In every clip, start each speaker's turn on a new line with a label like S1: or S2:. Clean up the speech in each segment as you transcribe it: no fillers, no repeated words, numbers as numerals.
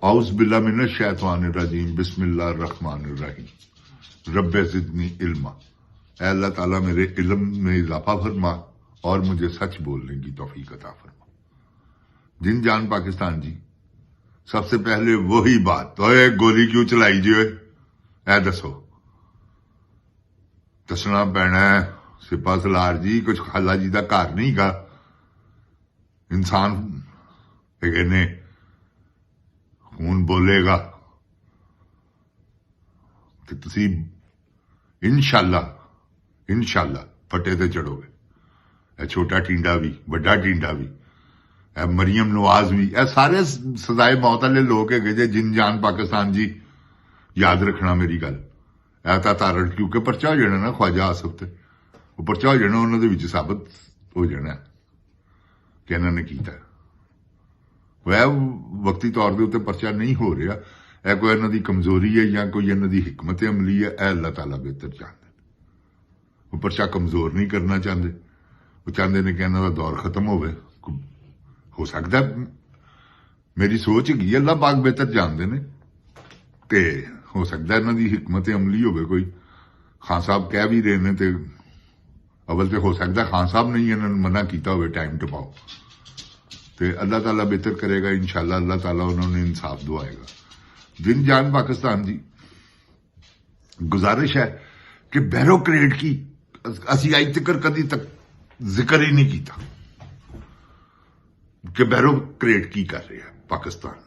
S1: औज़ बिल्ला मिनश शैतानिर रजीम बिस्मिल्लाहिर रहमानिर रहीम रब्बे ज़िदनी इल्मा। ऐ अल्लाह ताला मेरे इल्म में इजाफा फरमा और मुझे सच बोलने की तौफीक अता फरमा। जिन जान पाकिस्तान जी, सबसे पहले वही बात, तो एक गोली क्यों चलाई जी? ऐ दसो, दसना पैना है। सिपा सलार जी, कुछ खाला जी का घर नहीं गा। इंसान ने खून बोलेगा तो तुसी इंशाअल्लाह फटे ते चढ़ोगे। छोटा टींडा भी, बड़ा टींडा भी, मरियम नवाज भी, सारे सजाए मौत वाले लोग है। जिन जान पाकिस्तान जी, याद रखना मेरी गल। तारण क्योंकि परचा हो जाना ना ख्वाजा आसिफ ते, वो परचा हो जाना, उन्होंने साबित हो जाना कि इन्होंने किया। वह वक्ती तौर के उत्ते परचा नहीं हो रहा, यह कोई इन्हों की कमजोरी है या कोई इन्हों की हिकमत अमली है, यह अल्लाह ताला बेहतर चाहते। वो परचा कमजोर नहीं करना चाहते, वो चाहते हैं कि इन्हों का दौर खत्म हो सकता। मेरी सोच है अल्लाह पाक बेहतर जानते हैं कि हो सकता इन्हों की हिकमत अमली हो कोई। खान साहब कह भी रहे हैं, तो अवल तो हो सकता खान साहब ने इन्होंने मना किया हो टाइम टपाओ, तो अल्लाह ताला बेहतर करेगा इंशाअल्लाह। अल्लाह ताला उन्होंने इंसाफ दुआएगा। जिन जान पाकिस्तान जी, गुजारिश है कि बैरोक्रेट की असी अज तक कदी तक जिक्र ही नहीं किया कि बैरोक्रेट की कर रहा है पाकिस्तान।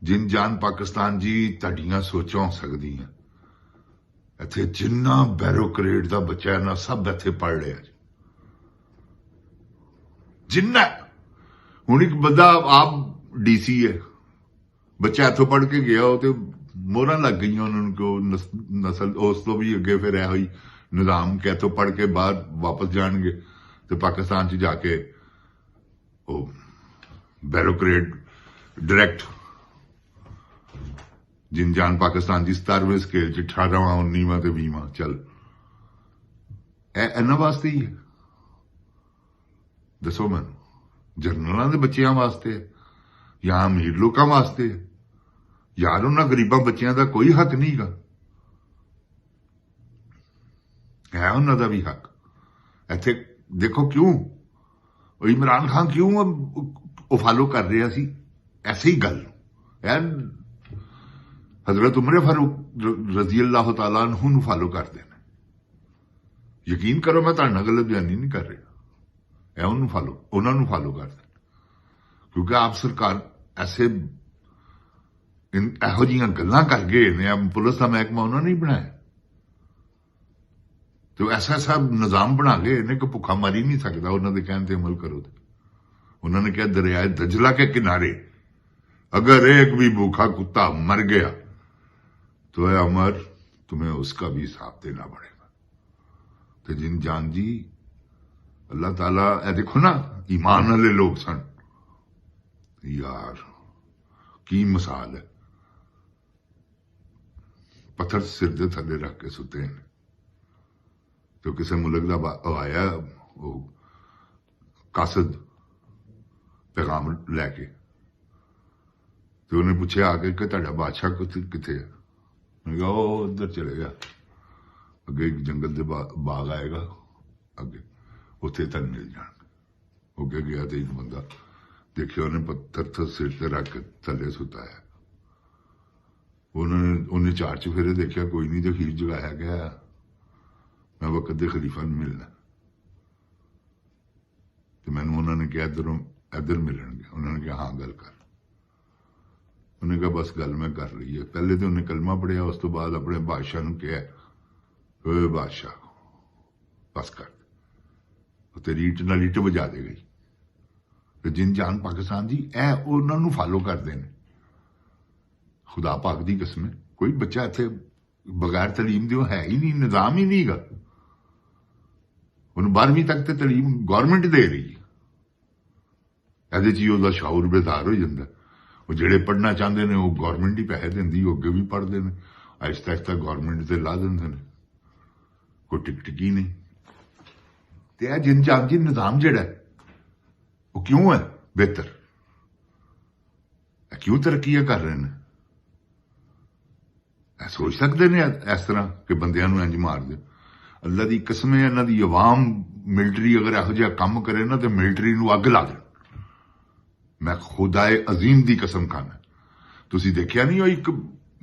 S1: जिन जान पाकिस्तान जी, तुहाडियां सोचां हो सकदी हैं, इत्थे जिन्ना बैरोक्रेट का बच्चा है ना, सब इत्थे पढ़ लिया जिन्ना। हुण एक बंदा आप डीसी है, बच्चा इथों पढ़ के गया हो तो मोहर लग गई उन्होंने को नस्ल। उस तो भी अगे फिर यह निजाम कि इथों पढ़ के बाहर वापस जाएंगे तो पाकिस्तान च जाके बैरोक्रेट डायरैक्ट। जिन जान पाकिस्तान की 17वें स्केल च 18वां 19वां ते 20वां चल इन्होंने वास्ते ही है। दसो मैं, जनरलों के बच्चों वास्ते या अमीर लोगों वास्ते? यार उन्होंने गरीबों बच्चों का कोई हक नहीं गा, है उन्होंने भी हक। इत्थे देखो क्यों इमरान खान क्यों फॉलो कर रहा सी ऐसी गल। हजरत उमर फारूक रजी अल्लाह तआला अन्हु नूं फॉलो करते हैं। यकीन करो मैं तुहाडे नाल गलत बयानी नहीं कर रहा, उन्होंने फॉलो करते क्योंकि आप सरकार ऐसे ਇਹੋ ਜਿਹੀਆਂ ਗੱਲਾਂ ਕਰ ਗਏ ਨੇ। पुलिस का महकमा उन्होंने ही बनाया, तो ऐसा ऐसा निजाम बना गए ने कि भुखा मर ही नहीं सकता उन्होंने कहने ते अमल करो। उन्होंने कहा दरियाए दजला के किनारे अगर एक भी भूखा कुत्ता मर गया तो है अमर, तुम्हें उसका भी हिसाब देना पड़ेगा। तो जिन जान जी, अल्लाह ताला देखो ना, ईमान वाले लोग सन यार, की मिसाल है। पत्थर सिर के थले रख के सुते हैं, तो किसी मुल्क का आया वो कासद पैगाम लैके, तो उन्हें पूछे आके कि तुहाडा बादशाह किथे है? उन्हें कहा वो उधर चले गया, अगे एक जंगल के बाग आएगा, अगे उत्थे तन मिल जाएंगे। वो क्या गया तो एक बंदा देखिए, उन्हें पत्थर सिर से रख के थले सुताया। उन्हें चार चफेरे देखा, कोई नहीं, तो खीर जगाया गया मैं वक्त दे खलीफा में मिलना। तो मैंने उन्होंने कहा इधर मिलणगे। उन्होंने कहा हाँ गल कर। उन्हें कहा बस गल मैं कर ली है। पहले तो उन्हें कलमा पढ़िया, उस तो बाद अपने बादशाह ने कहा बादशाह बस कर, तेरी ईट नाल ईट वजा दे गई। तो जिन जान पाकिस्तान जी उन्होंने फॉलो करते हैं। खुदा पाक दी कसम, कोई बच्चा इत्थे बगैर तलीम दे है ही नहीं, निजाम ही नहीं गा। उन्हें 12वीं तक तो तलीम गौरमेंट दे रही है, ਇਹਦੇ ਚ ਹੀ ਉਹਦਾ ਸ਼ਾਉਰ ਬੇਦਾਰ ਹੋ ਜਾਂਦਾ। ਉਹ ਜਿਹੜੇ ਪੜ੍ਹਨਾ ਚਾਹੁੰਦੇ ਨੇ ਉਹ ਗੌਰਮੈਂਟ ਹੀ ਪੈਸੇ ਦਿੰਦੀ, ਉਹ ਅੱਗੇ ਵੀ ਪੜ੍ਹਦੇ ਨੇ, ਆਹਿਸਤਾ ਆਹਿਸਤਾ ਗੌਰਮੈਂਟ ਤੇ ਲਾ ਦਿੰਦੇ ਨੇ, ਕੋਈ ਟਿਕ ਹੀ ਨਹੀਂ। ਤੇ ਇਹ ਜਿਨ ਜਾਨ ਜੀ ਨਿਜ਼ਾਮ ਜਿਹੜਾ ਉਹ ਕਿਉਂ ਹੈ ਬਿਹਤਰ? ਕਿਉਂ ਤਰੱਕੀਆਂ ਕਰ ਰਹੇ ਨੇ? ਇਹ ਸੋਚ ਸਕਦੇ ਨੇ ਇਸ ਤਰ੍ਹਾਂ ਕਿ ਬੰਦਿਆਂ ਨੂੰ ਇੰਜ ਮਾਰ ਦਿਓ? ਅੱਲਾ ਦੀ ਕਸਮ ਹੈ, ਇਹਨਾਂ ਦੀ ਆਵਾਮ ਮਿਲਟਰੀ ਅਗਰ ਇਹੋ ਜਿਹਾ ਕੰਮ ਕਰੇ ਨਾ ਤੇ ਮਿਲਟਰੀ ਨੂੰ ਅੱਗ ਲਾ ਦੇਣ। ਮੈਂ ਖੁਦਾਏ ਅਜ਼ੀਮ ਦੀ ਕਸਮ ਖਾਨਾ। ਤੁਸੀਂ ਦੇਖਿਆ ਨਹੀਂ, ਉਹ ਇੱਕ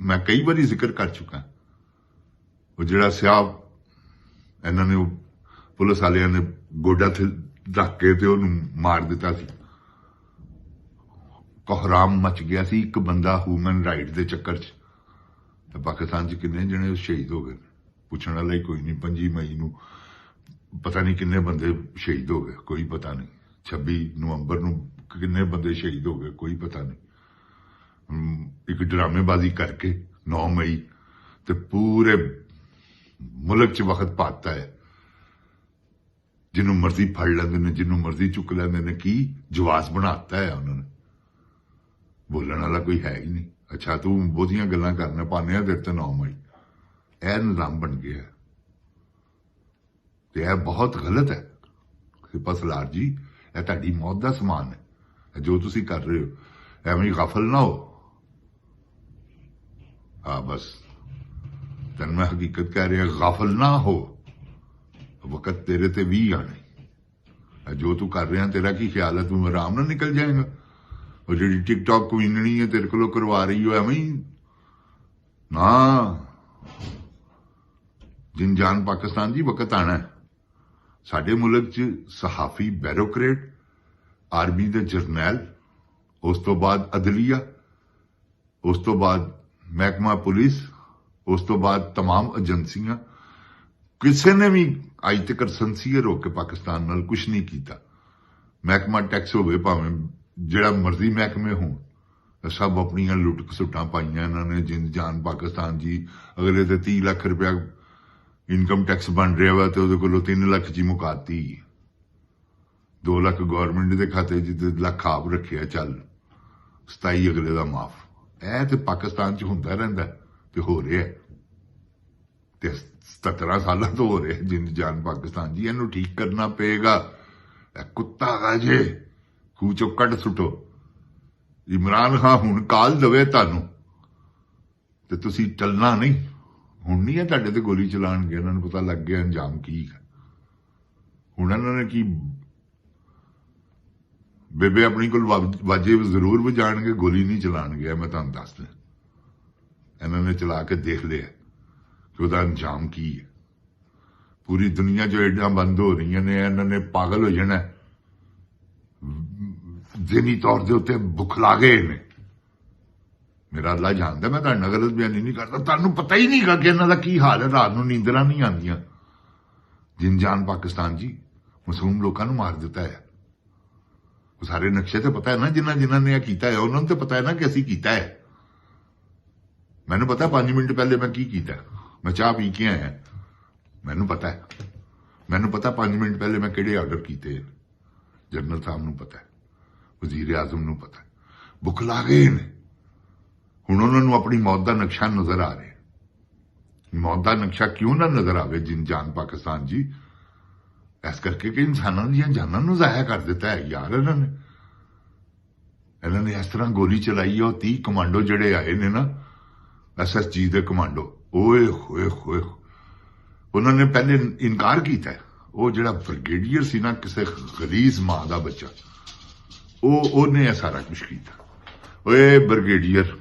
S1: ਮੈਂ ਕਈ ਵਾਰੀ ਜ਼ਿਕਰ ਕਰ ਚੁੱਕਾ, ਉਹ ਜਿਹੜਾ ਸਿਆਹ ਇਹਨਾਂ ਨੇ ਉਹ ਪੁਲਿਸ ਵਾਲਿਆਂ ਨੇ ਗੋਡਾ ਤੇ ਰੱਖ ਕੇ ਤੇ ਉਹਨੂੰ ਮਾਰ ਦਿੱਤਾ ਸੀ। ਕੋਹਰਾਮ ਮਚ ਗਿਆ ਸੀ। ਇੱਕ ਬੰਦਾ ਹਿਊਮਨ ਰਾਈਟ ਦੇ ਚੱਕਰ 'ਚ ਤੇ ਪਾਕਿਸਤਾਨ 'ਚ ਕਿੰਨੇ ਜਣੇ ਸ਼ਹੀਦ ਹੋ ਗਏ, ਪੁੱਛਣ ਵਾਲਾ ਹੀ ਕੋਈ ਨਹੀਂ। 5 ਮਈ ਨੂੰ ਪਤਾ ਨਹੀਂ ਕਿੰਨੇ ਬੰਦੇ ਸ਼ਹੀਦ ਹੋ ਗਏ, ਕੋਈ ਪਤਾ ਨਹੀਂ। 26 ਨਵੰਬਰ ਨੂੰ ਕਿੰਨੇ ਬੰਦੇ ਸ਼ਹੀਦ ਹੋ ਗਏ, ਕੋਈ ਪਤਾ ਨਹੀਂ। ਇੱਕ ਡਰਾਮੇਬਾਜ਼ੀ ਕਰਕੇ 9 ਮਈ ਤੇ ਪੂਰੇ ਮੁਲਕ 'ਚ ਵਕਤ ਪਾਤਾ ਹੈ। ਜਿਹਨੂੰ ਮਰਜ਼ੀ ਫੜ ਲੈਂਦੇ ਨੇ, ਜਿਹਨੂੰ ਮਰਜ਼ੀ ਚੁੱਕ ਲੈਂਦੇ ਨੇ। ਕੀ ਜਵਾਸ ਬਣਾਤਾ ਹੈ ਉਹਨਾਂ ਨੇ? ਬੋਲਣ ਵਾਲਾ ਕੋਈ ਹੈ ਹੀ ਨਹੀਂ। ਅੱਛਾ ਤੂੰ ਬਹੁਤੀਆਂ ਗੱਲਾਂ ਕਰਨਾ ਪਾਉਂਦੇ ਆ ਤੇਰੇ ਤੇ 9 ਮਈ। ਇਹ ਨਿਜ਼ਾਮ ਬਣ ਗਿਆ ਤੇ ਇਹ ਬਹੁਤ ਗਲਤ ਹੈ। ਸਿਪਾ ਸਲਾਰ ਜੀ, ਇਹ ਤੁਹਾਡੀ ਮੌਤ ਦਾ ਸਮਾਨ ਹੈ ਜੋ ਤੁਸੀਂ ਕਰ ਰਹੇ ਹੋ। ਐਵੇਂ ਗਾਫਲ ਨਾ ਹੋ। ਹਾਂ ਬਸ ਤੈਨੂੰ ਮੈਂ ਹਕੀਕਤ ਕਹਿ ਰਿਹਾ, ਗਾਫਲ ਨਾ ਹੋ। ਵਕਤ ਤੇਰੇ ਤੇ ਵੀ ਆਣਾ। ਜੋ ਤੂੰ ਕਰ ਰਿਹਾ ਤੇਰਾ ਕੀ ਖਿਆਲ ਹੈ? ਤੂੰ ਆਰਾਮ ਨਾਲ ਨਿਕਲ ਜਾਏਗਾ। ਉਹ ਜਿਹੜੀ ਟਿਕਟੌਕ ਕਮਿਊਨਿਟੀ ਹੈ ਤੇਰੇ ਕੋਲੋਂ ਕਰਵਾ ਰਹੀ ਹੋ ਐਵੇਂ ਹੀ ਨਾ। ਜਿਨ ਜਾਨ ਪਾਕਿਸਤਾਨ ਜੀ, ਵਕਤ ਆਣਾ। ਸਾਡੇ ਮੁਲਕ 'ਚ ਸਹਾਫੀ, ਬੈਰੋਕਰੇਟ, ਆਰਮੀ ਦੇ ਜਰਨੈਲ, ਉਸ ਤੋਂ ਬਾਅਦ ਅਦਲੀਆ, ਉਸ ਤੋਂ ਬਾਅਦ ਮਹਿਕਮਾ ਪੁਲਿਸ, ਉਸ ਤੋਂ ਬਾਅਦ तमाम ਏਜੰਸੀਆਂ, ਕਿਸੇ ਨੇ ਵੀ ਅੱਜ ਤੱਕ ਸੰਸੀਅਰ ਹੋ ਕੇ ਪਾਕਿਸਤਾਨ ਨਾਲ ਕੁਝ ਨਹੀਂ ਕੀਤਾ। ਮਹਿਕਮਾ ਟੈਕਸ ਹੋਵੇ, ਭਾਵੇਂ ਜਿਹੜਾ ਮਰਜ਼ੀ ਮਹਿਕਮੇ ਹੋਣ, ਸਭ ਆਪਣੀਆਂ ਲੁੱਟ ਖਸੁੱਟਾਂ ਪਾਈਆਂ ਇਹਨਾਂ ਨੇ। ਜਿੰਦ ਜਾਨ ਪਾਕਿਸਤਾਨ ਜੀ, ਅਗਲੇ ਤੇ 30 ਲੱਖ ਰੁਪਇਆ ਇਨਕਮ ਟੈਕਸ ਬਣ ਰਿਹਾ ਵਾ ਤੇ ਉਹਦੇ ਕੋਲੋਂ 3 ਲੱਖ 'ਚ ਹੀ ਮੁਕਾਤੀ। 2 ਲੱਖ ਗਵਰਨਮੈਂਟ ਦੇ ਖਾਤੇ 'ਚ ਤੇ ਲੱਖ ਆਪ ਰੱਖਿਆ। ਚੱਲ 27 ਅਗਲੇ ਦਾ ਮਾਫ। ਇਹ ਤੇ ਪਾਕਿਸਤਾਨ 'ਚ ਹੁੰਦਾ ਰਹਿੰਦਾ ਤੇ ਹੋ ਰਿਹਾ ਤੇ 17 ਸਾਲਾਂ ਤੋਂ ਹੋ ਰਿਹਾ। ਜਿੰਦ ਜਾਨ ਪਾਕਿਸਤਾਨ ਜੀ, ਇਹਨੂੰ ਠੀਕ ਕਰਨਾ ਪਏਗਾ। ਇਹ ਕੁੱਤਾ ਗਾ ਜੇ, ਖੂਹ ਚੋਂ ਕੱਢ ਸੁੱਟੋ। ਇਮਰਾਨ ਖਾਨ ਹੁਣ ਕਾਲ ਦਵੇ ਤੁਹਾਨੂੰ ਤੇ ਤੁਸੀਂ ਚੱਲਣਾ ਨਹੀਂ। ਹੁਣ ਨਹੀਂ ਹੈ ਤੁਹਾਡੇ ਤੇ ਗੋਲੀ ਚਲਾਉਣਗੇ। ਇਹਨਾਂ ਨੂੰ ਪਤਾ ਲੱਗ ਗਿਆ ਅੰਜਾਮ ਕੀ ਹੈ। ਹੁਣ ਇਹਨਾਂ ਨੇ ਕੀ, ਬੇਬੇ ਆਪਣੀ ਕੋਲ ਵਾਜੇ ਜ਼ਰੂਰ ਵਜਾਣਗੇ, ਗੋਲੀ ਨਹੀਂ ਚਲਾਉਣਗੇ। ਮੈਂ ਤੁਹਾਨੂੰ ਦੱਸ ਦਿਆਂ, ਇਹਨਾਂ ਨੇ ਚਲਾ ਕੇ ਦੇਖ ਲਿਆ ਕਿ ਉਹਦਾ ਅੰਜਾਮ ਕੀ ਹੈ। ਪੂਰੀ ਦੁਨੀਆ 'ਚ ਐਡਾਂ ਬੰਦ ਹੋ ਰਹੀਆਂ ਨੇ, ਇਹਨਾਂ ਨੇ ਪਾਗਲ ਹੋ ਜਾਣਾ। ਜ਼ਿਹਨੀ ਤੌਰ ਦੇ ਉੱਤੇ ਬੁਖਲਾ ਗਏ ਨੇ। ਮੇਰਾ ਅੱਲਾ ਜਾਣਦਾ, ਮੈਂ ਤੁਹਾਡੇ ਨਾਲ ਗਲਤ ਬਿਆਨੀ ਨਹੀਂ ਕਰਦਾ। ਤੁਹਾਨੂੰ ਪਤਾ ਹੀ ਨਹੀਂਗਾ ਕਿ ਇਹਨਾਂ ਦਾ ਕੀ ਹਾਲ ਹੈ। ਰਾਤ ਨੂੰ ਨੀਂਦਰਾਂ ਨਹੀਂ ਆਉਂਦੀਆਂ। ਜਿਨ ਜਾਨ ਪਾਕਿਸਤਾਨ ਜੀ, ਮਾਸੂਮ ਲੋਕਾਂ ਨੂੰ ਮਾਰ ਦਿੱਤਾ ਹੈ। ਉਹ ਸਾਰੇ ਨਕਸ਼ੇ ਤੇ ਪਤਾ ਹੈ ਨਾ, ਜਿਨ੍ਹਾਂ ਨੇ ਇਹ ਕੀਤਾ ਹੈ ਉਹਨਾਂ ਨੂੰ ਤੇ ਪਤਾ ਹੈ ਨਾ ਕਿ ਅਸੀਂ ਕੀਤਾ ਹੈ। ਮੈਨੂੰ ਪਤਾ 5 ਮਿੰਟ ਪਹਿਲੇ ਮੈਂ ਕੀ ਕੀਤਾ। ਮੈਂ ਚਾਹ ਪੀ ਕੇ ਆਇਆ, ਮੈਨੂੰ ਪਤਾ ਹੈ। ਮੈਨੂੰ ਪਤਾ 5 ਮਿੰਟ ਪਹਿਲੇ ਮੈਂ ਕਿਹੜੇ ਆਰਡਰ ਕੀਤੇ। ਜਨਰਲ ਸਾਹਿਬ ਨੂੰ ਪਤਾ ਹੈ, ਵਜ਼ੀਰ ਆਜ਼ਮ ਨੂੰ ਪਤਾ ਹੈ। ਬੁਖਲਾ ਗਏ ਨੇ। ਹੁਣ ਉਹਨਾਂ ਨੂੰ ਆਪਣੀ ਮੌਤ ਦਾ ਨਕਸ਼ਾ ਨਜ਼ਰ ਆ ਰਿਹਾ। ਮੌਤ ਦਾ ਨਕਸ਼ਾ ਕਿਉਂ ਨਾ ਨਜ਼ਰ ਆਵੇ ਜਿਨ ਜਾਨ ਪਾਕਿਸਤਾਨ ਜੀ? ਇਸ ਕਰਕੇ ਕਿ ਇਨਸਾਨਾਂ ਦੀਆਂ ਜਾਨਾਂ ਨੂੰ ਜ਼ਾਇਆ ਕਰ ਦਿੱਤਾ ਹੈ ਯਾਰ ਇਹਨਾਂ ਨੇ ਇਸ ਤਰ੍ਹਾਂ ਗੋਲੀ ਚਲਾਈ। ਉਹ 30 ਕਮਾਂਡੋ ਜਿਹੜੇ ਆਏ ਨੇ ਨਾ, SSG ਦੇ ਕਮਾਂਡੋ, ਓਏ ਹੋਏ ਹੋਏ, ਉਹਨਾਂ ਨੇ ਪਹਿਲੇ ਇਨਕਾਰ ਕੀਤਾ। ਉਹ ਜਿਹੜਾ ਬ੍ਰਿਗੇਡੀਅਰ ਸੀ ਨਾ, ਕਿਸੇ ਗਲੀਜ਼ ਮਾਂ ਦਾ ਬੱਚਾ, ਉਹਨੇ ਇਹ ਸਾਰਾ ਕੁਝ ਕੀਤਾ। ਓਏ ਬ੍ਰਿਗੇਡੀਅਰ,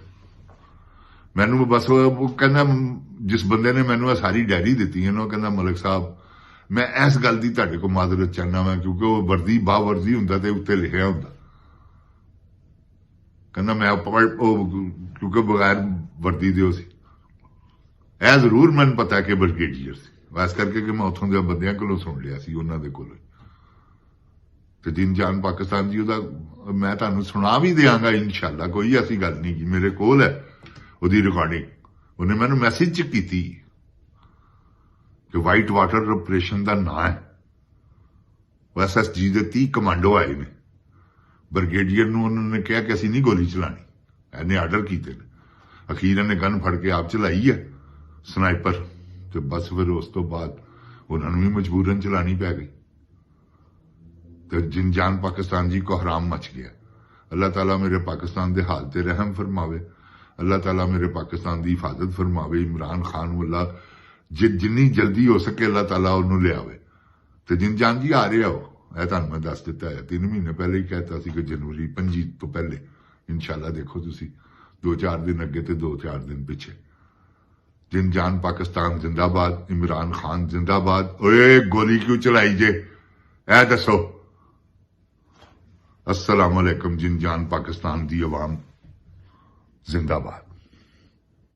S1: ਮੈਨੂੰ ਬਸ ਉਹ ਕਹਿੰਦਾ, ਜਿਸ ਬੰਦੇ ਨੇ ਮੈਨੂੰ ਇਹ ਸਾਰੀ ਡਾਇਰੀ ਦਿੱਤੀ ਹੈ ਨਾ, ਉਹ ਕਹਿੰਦਾ ਮਲਕ ਸਾਹਿਬ ਮੈਂ ਇਸ ਗੱਲ ਦੀ ਤੁਹਾਡੇ ਕੋਲ ਮਾਜ਼ਰਤ ਚਾਹੁੰਦਾ ਵਾਂ, ਕਿਉਂਕਿ ਉਹ ਵਰਦੀ ਬਾਵਰਦੀ ਹੁੰਦਾ ਤੇ ਉੱਤੇ ਲਿਖਿਆ ਹੁੰਦਾ। ਕਹਿੰਦਾ ਮੈਂ ਉਹ ਕਿਉਂਕਿ ਬਗੈਰ ਵਰਦੀ ਦੇ ਸੀ। ਇਹ ਜ਼ਰੂਰ ਮੈਨੂੰ ਪਤਾ ਕਿ ਬ੍ਰਿਗੇਡੀਅਰ ਸੀ, ਇਸ ਕਰਕੇ ਕਿ ਮੈਂ ਉੱਥੋਂ ਦੇ ਬੰਦਿਆਂ ਕੋਲੋਂ ਸੁਣ ਲਿਆ ਸੀ, ਉਹਨਾਂ ਦੇ ਕੋਲੋਂ। ਤੇ ਜਿਨ ਜਾਨ ਪਾਕਿਸਤਾਨ ਜੀ, ਉਹਦਾ ਮੈਂ ਤੁਹਾਨੂੰ ਸੁਣਾ ਵੀ ਦਿਆਂਗਾ ਇਨਸ਼ਾਅੱਲਾ। ਕੋਈ ਐਸੀ ਗੱਲ ਨਹੀਂ ਕਿ ਮੇਰੇ ਕੋਲ ਹੈ ਉਹਦੀ ਰਿਕਾਰਡਿੰਗ। ਉਹਨੇ ਮੈਨੂੰ ਮੈਸੇਜ 'ਚ ਕੀਤੀ ਕਿ ਵਾਈਟ ਵਾਟਰ ਆਪਰੇਸ਼ਨ ਦਾ ਨਾਂ ਹੈ। ਉਹ SSG ਦੇ 30 ਕਮਾਂਡੋ ਆਏ ਨੇ। ਬ੍ਰਿਗੇਡੀਅਰ ਨੂੰ ਉਹਨਾਂ ਨੇ ਕਿਹਾ ਕਿ ਅਸੀਂ ਨਹੀਂ ਗੋਲੀ ਚਲਾਣੀ, ਇਹਨੇ ਆਰਡਰ ਕੀਤੇ ਨੇ। ਅਖੀਰ ਇਹਨੇ ਗਨ ਫੜ ਕੇ ਆਪ ਚਲਾਈ ਹੈ, ਸਨਾਈਪਰ। ਤੇ ਬਸ ਫਿਰ ਉਸ ਤੋਂ ਬਾਅਦ ਉਹਨਾਂ ਨੂੰ ਵੀ ਮਜਬੂਰਨ ਚਲਾਣੀ ਪੈ ਗਈ। ਤੇ ਜਿਨ ਜਾਨ ਪਾਕਿਸਤਾਨ ਜੀ ਕੋਹਰਾਮ ਮਚ ਗਿਆ। अल्लाह ताला मेरे पाकिस्तान के हाल ते रहम फरमावे, अल्लाह ताला मेरे पाकिस्तान की हिफाजत फरमावे। इमरान खान वाला जिन्नी जल्दी हो सके अल्लाह ताला उन्होंने ले आवे। तो जिनजान जी आ रहे हो, तुहानू मैं दस दिता है, 3 महीने पहले ही कहता सी कि जनवरी 25 तो पहले इंशाल्लाह। देखो तुसी 2-4 दिन अगे तो 2-4 दिन पिछे। जिनजान पाकिस्तान जिंदाबाद, इमरान खान जिंदाबाद। ओए गोली क्यों चलाई जे, ऐ दसो। अस्सलाम वालेकुम। जिनजान पाकिस्तान दी अवाम जिंदाबाद।